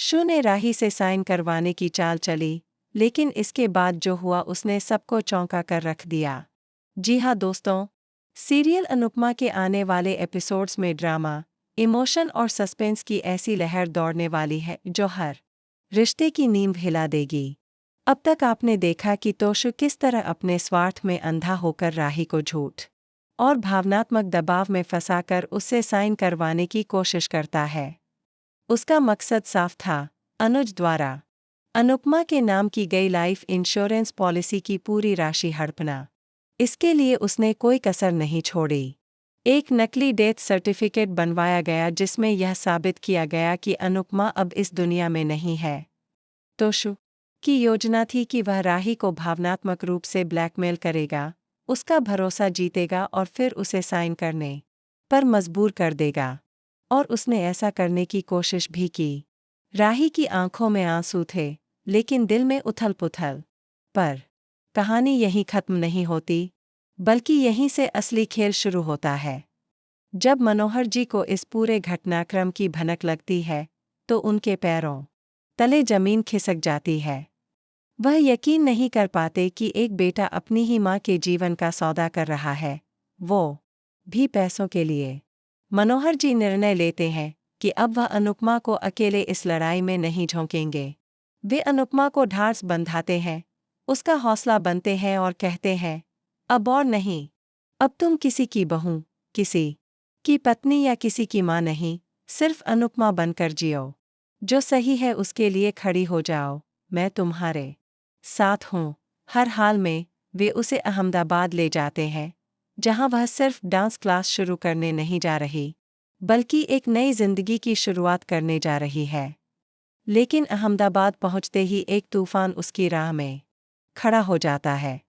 शू ने राही से साइन करवाने की चाल चली, लेकिन इसके बाद जो हुआ उसने सबको चौंका कर रख दिया। जी हाँ दोस्तों, सीरियल अनुपमा के आने वाले एपिसोड्स में ड्रामा, इमोशन और सस्पेंस की ऐसी लहर दौड़ने वाली है जो हर रिश्ते की नींव हिला देगी। अब तक आपने देखा कि तोशु किस तरह अपने स्वार्थ में अंधा होकर राही को झूठ और भावनात्मक दबाव में फंसाकर उससे साइन करवाने की कोशिश करता है। उसका मकसद साफ था, अनुज द्वारा अनुपमा के नाम की गई लाइफ इंश्योरेंस पॉलिसी की पूरी राशि हड़पना। इसके लिए उसने कोई कसर नहीं छोड़ी। एक नकली डेथ सर्टिफिकेट बनवाया गया जिसमें यह साबित किया गया कि अनुपमा अब इस दुनिया में नहीं है। तोशु की योजना थी कि वह राही को भावनात्मक रूप से ब्लैकमेल करेगा, उसका भरोसा जीतेगा और फिर उसे साइन करने पर मजबूर कर देगा। और उसने ऐसा करने की कोशिश भी की। राही की आंखों में आंसू थे, लेकिन दिल में उथल-पुथल। पर कहानी यहीं खत्म नहीं होती, बल्कि यहीं से असली खेल शुरू होता है। जब मनोहर जी को इस पूरे घटनाक्रम की भनक लगती है, तो उनके पैरों तले जमीन खिसक जाती है। वह यकीन नहीं कर पाते कि एक बेटा अपनी ही मां के जीवन का सौदा कर रहा है, वो भी पैसों के लिए। मनोहर जी निर्णय लेते हैं कि अब वह अनुपमा को अकेले इस लड़ाई में नहीं झोंकेंगे। वे अनुपमा को ढाढ़स बंधाते हैं, उसका हौसला बनते हैं और कहते हैं, अब और नहीं। अब तुम किसी की बहू, किसी की पत्नी या किसी की मां नहीं, सिर्फ अनुपमा बनकर जियो। जो सही है उसके लिए खड़ी हो जाओ, मैं तुम्हारे साथ हूँ। हर हाल में वे उसे अहमदाबाद ले जाते हैं, जहां वह सिर्फ डांस क्लास शुरू करने नहीं जा रही, बल्कि एक नई जिंदगी की शुरुआत करने जा रही है। लेकिन अहमदाबाद पहुंचते ही एक तूफान उसकी राह में खड़ा हो जाता है।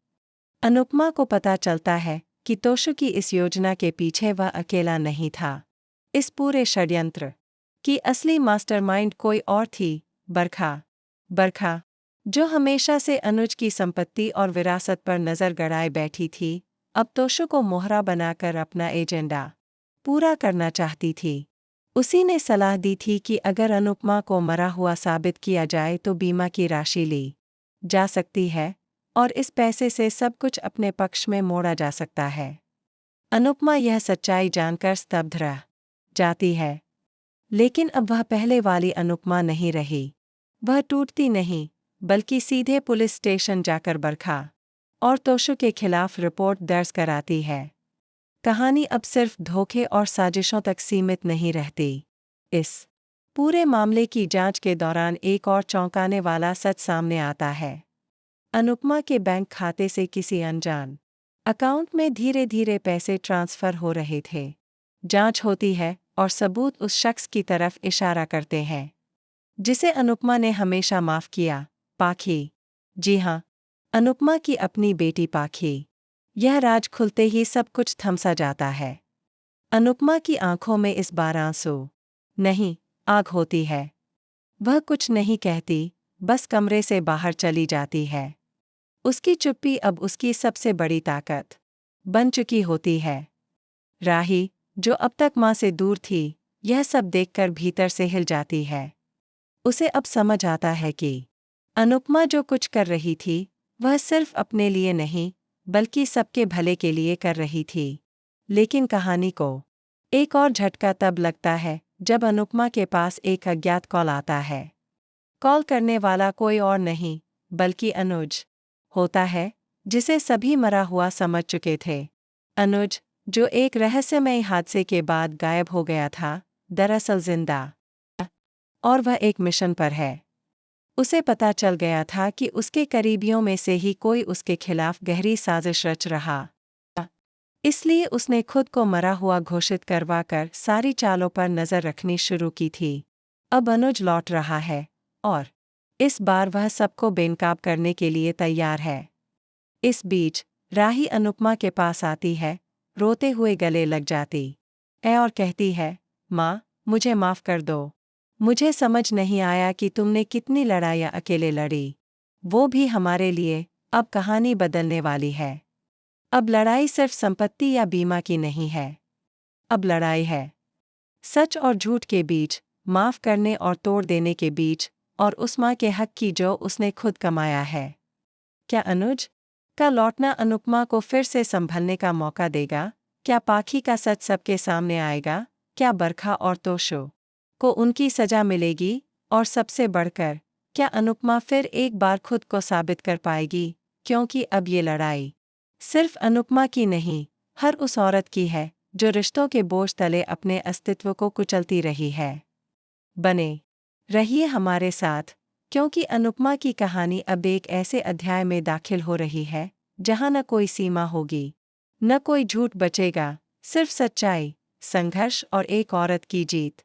अनुपमा को पता चलता है कि तोशु की इस योजना के पीछे वह अकेला नहीं था। इस पूरे षड्यंत्र की असली मास्टरमाइंड कोई और थी, बरखा, जो हमेशा से अनुज की संपत्ति और विरासत पर नजर गड़ाए बैठी थी, अब तोशु को मोहरा बनाकर अपना एजेंडा पूरा करना चाहती थी। उसी ने सलाह दी थी कि अगर अनुपमा को मरा हुआ साबित किया जाए तो बीमा की राशि ली जा सकती है और इस पैसे से सब कुछ अपने पक्ष में मोड़ा जा सकता है। अनुपमा यह सच्चाई जानकर स्तब्ध रह जाती है। लेकिन अब वह पहले वाली अनुपमा नहीं रही। वह टूटती नहीं, बल्कि सीधे पुलिस स्टेशन जाकर बरखा और तोशु के खिलाफ रिपोर्ट दर्ज कराती है। कहानी अब सिर्फ धोखे और साजिशों तक सीमित नहीं रहती। इस पूरे मामले की जांच के दौरान एक और चौंकाने वाला सच सामने आता है। अनुपमा के बैंक खाते से किसी अनजान अकाउंट में धीरे धीरे पैसे ट्रांसफर हो रहे थे। जांच होती है और सबूत उस शख्स की तरफ इशारा करते हैं जिसे अनुपमा ने हमेशा माफ किया, पाखी। जी हाँ, अनुपमा की अपनी बेटी पाखी। यह राज खुलते ही सब कुछ थमसा जाता है। अनुपमा की आंखों में इस बार आंसू नहीं, आग होती है। वह कुछ नहीं कहती, बस कमरे से बाहर चली जाती है। उसकी चुप्पी अब उसकी सबसे बड़ी ताकत बन चुकी होती है। राही, जो अब तक मां से दूर थी, यह सब देखकर भीतर से हिल जाती है। उसे अब समझ आता है कि अनुपमा जो कुछ कर रही थी, वह सिर्फ अपने लिए नहीं, बल्कि सबके भले के लिए कर रही थी। लेकिन कहानी को एक और झटका तब लगता है जब अनुपमा के पास एक अज्ञात कॉल आता है। कॉल करने वाला कोई और नहीं, बल्कि अनुज होता है, जिसे सभी मरा हुआ समझ चुके थे। अनुज, जो एक रहस्यमय हादसे के बाद गायब हो गया था, दरअसल जिंदा और वह एक मिशन पर है। उसे पता चल गया था कि उसके करीबियों में से ही कोई उसके खिलाफ गहरी साजिश रच रहा। इसलिए उसने खुद को मरा हुआ घोषित करवाकर सारी चालों पर नजर रखनी शुरू की थी। अब अनुज लौट रहा है और इस बार वह सबको बेनकाब करने के लिए तैयार है। इस बीच राही अनुपमा के पास आती है, रोते हुए गले लग जाती है और कहती है, माँ, मुझे माफ कर दो। मुझे समझ नहीं आया कि तुमने कितनी लड़ाइयाँ अकेले लड़ी, वो भी हमारे लिए। अब कहानी बदलने वाली है। अब लड़ाई सिर्फ संपत्ति या बीमा की नहीं है। अब लड़ाई है सच और झूठ के बीच, माफ करने और तोड़ देने के बीच, और उस माँ के हक की जो उसने खुद कमाया है। क्या अनुज का लौटना अनुपमा को फिर से संभलने का मौका देगा? क्या पाखी का सच सबके सामने आएगा? क्या बरखा और तोशो को उनकी सजा मिलेगी? और सबसे बढ़कर, क्या अनुपमा फिर एक बार खुद को साबित कर पाएगी? क्योंकि अब ये लड़ाई सिर्फ अनुपमा की नहीं, हर उस औरत की है जो रिश्तों के बोझ तले अपने अस्तित्व को कुचलती रही है। बने रहिए हमारे साथ, क्योंकि अनुपमा की कहानी अब एक ऐसे अध्याय में दाखिल हो रही है जहां न कोई सीमा होगी, न कोई झूठ बचेगा, सिर्फ सच्चाई, संघर्ष और एक औरत की जीत।